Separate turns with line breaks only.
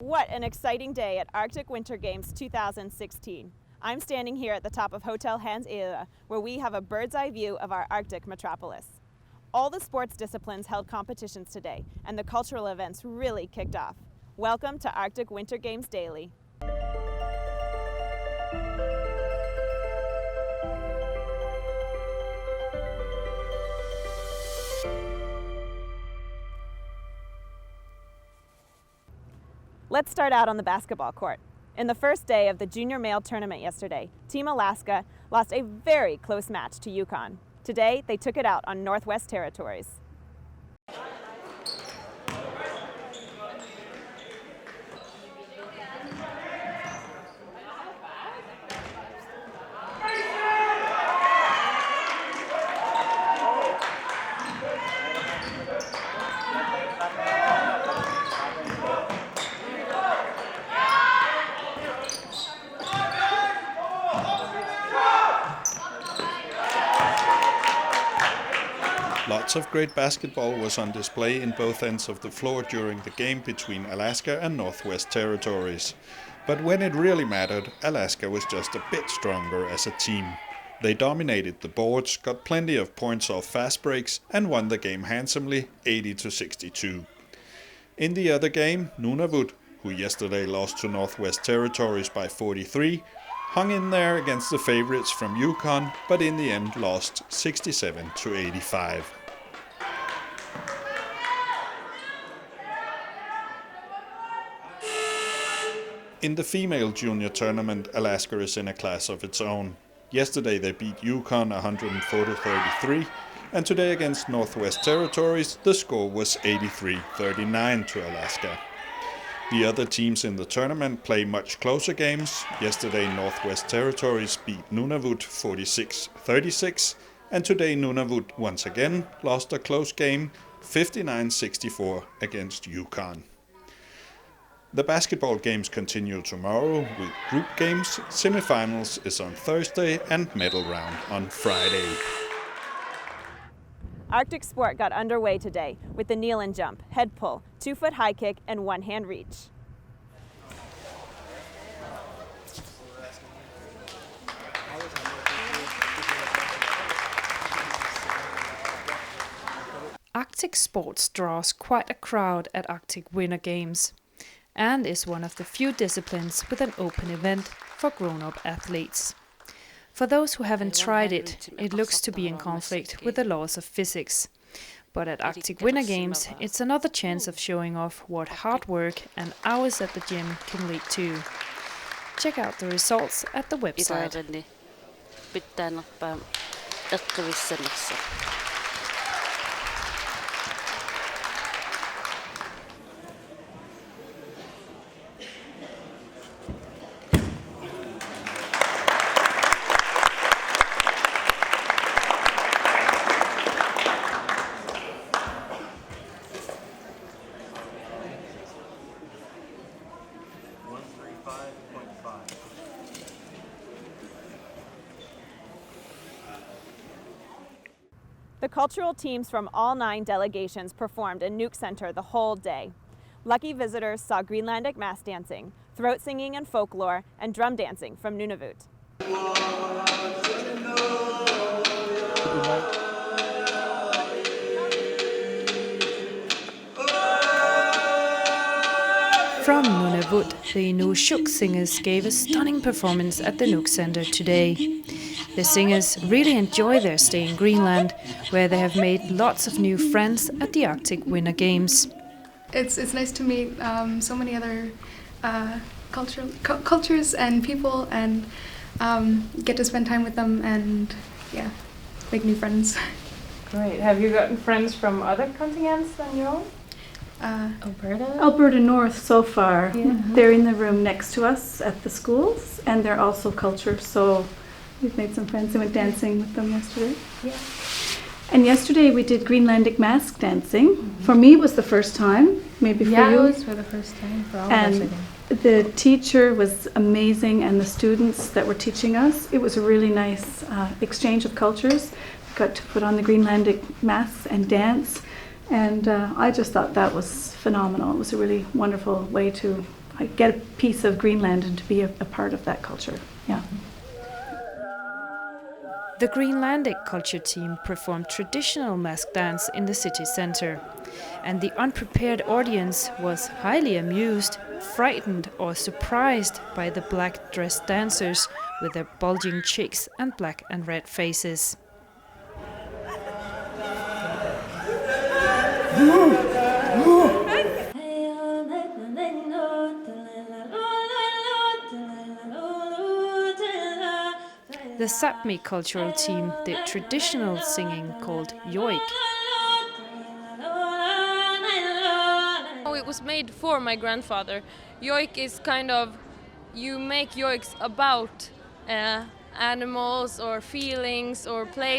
What an exciting day at Arctic Winter Games 2016. I'm standing here at the top of Hotel Radioa, where we have a bird's eye view of our Arctic metropolis. All the sports disciplines held competitions today, and the cultural events really kicked off. Welcome to Arctic Winter Games Daily. Let's start out on the basketball court. In the first day of the junior male tournament yesterday, Team Alaska lost a very close match to Yukon. Today, they took it out on Northwest Territories.
Lots of great basketball was on display in both ends of the floor during the game between Alaska and Northwest Territories. But when it really mattered, Alaska was just a bit stronger as a team. They dominated the boards, got plenty of points off fast breaks, and won the game handsomely, 80-62. In the other game, Nunavut, who yesterday lost to Northwest Territories by 43, hung in there against the favorites from Yukon, but in the end lost 67-85. In the female junior tournament, Alaska is in a class of its own. Yesterday they beat Yukon 104-33, and today against Northwest Territories the score was 83-39 to Alaska. The other teams in the tournament play much closer games. Yesterday Northwest Territories beat Nunavut 46-36, and today Nunavut once again lost a close game 59-64 against Yukon. The basketball games continue tomorrow with group games, semifinals is on Thursday and medal round on Friday.
Arctic sport got underway today with the kneel and jump, head pull, 2-foot high kick, and one-hand reach.
Arctic sports draws quite a crowd at Arctic Winter Games and is one of the few disciplines with an open event for grown-up athletes. For those who haven't tried it, it looks to be in conflict with the laws of physics. But at Arctic Winter Games, it's another chance of showing off what hard work and hours at the gym can lead to. Check out the results at the website.
The cultural teams from all 9 delegations performed in Nuuk Center the whole day. Lucky visitors saw Greenlandic mass dancing, throat singing and folklore, and drum dancing from Nunavut. From Nunavut, the Nunaata singers gave a stunning performance at the Nuuk Center today. The singers really enjoy their stay in Greenland, where they have made lots of new friends at the Arctic Winter Games.
It's nice to meet so many other cultures and people, and get to spend time with them and make new friends.
Great. Have you gotten friends from other continents than your own?
Alberta North so far. Yeah. They're in the room next to us at the schools, and they're also culture, so we've made some friends and went dancing with them yesterday.
Yeah.
And yesterday we did Greenlandic mask dancing. Mm-hmm. For me it was the first time, maybe for you.
Yeah, it was for the first time for all of us, I think.
The teacher was amazing, and the students that were teaching us, it was a really nice exchange of cultures. We got to put on the Greenlandic masks and dance, and I just thought that was phenomenal. It was a really wonderful way to get a piece of Greenland and to be a part of that culture. Yeah.
The Greenlandic culture team performed traditional mask dance in the city center, and the unprepared audience was highly amused, frightened or surprised by the black-dressed dancers with their bulging cheeks and black and red faces. The Sápmi cultural team did traditional singing called yoik.
It was made for my grandfather. Yoik is kind of, you make yoiks about animals or feelings or places.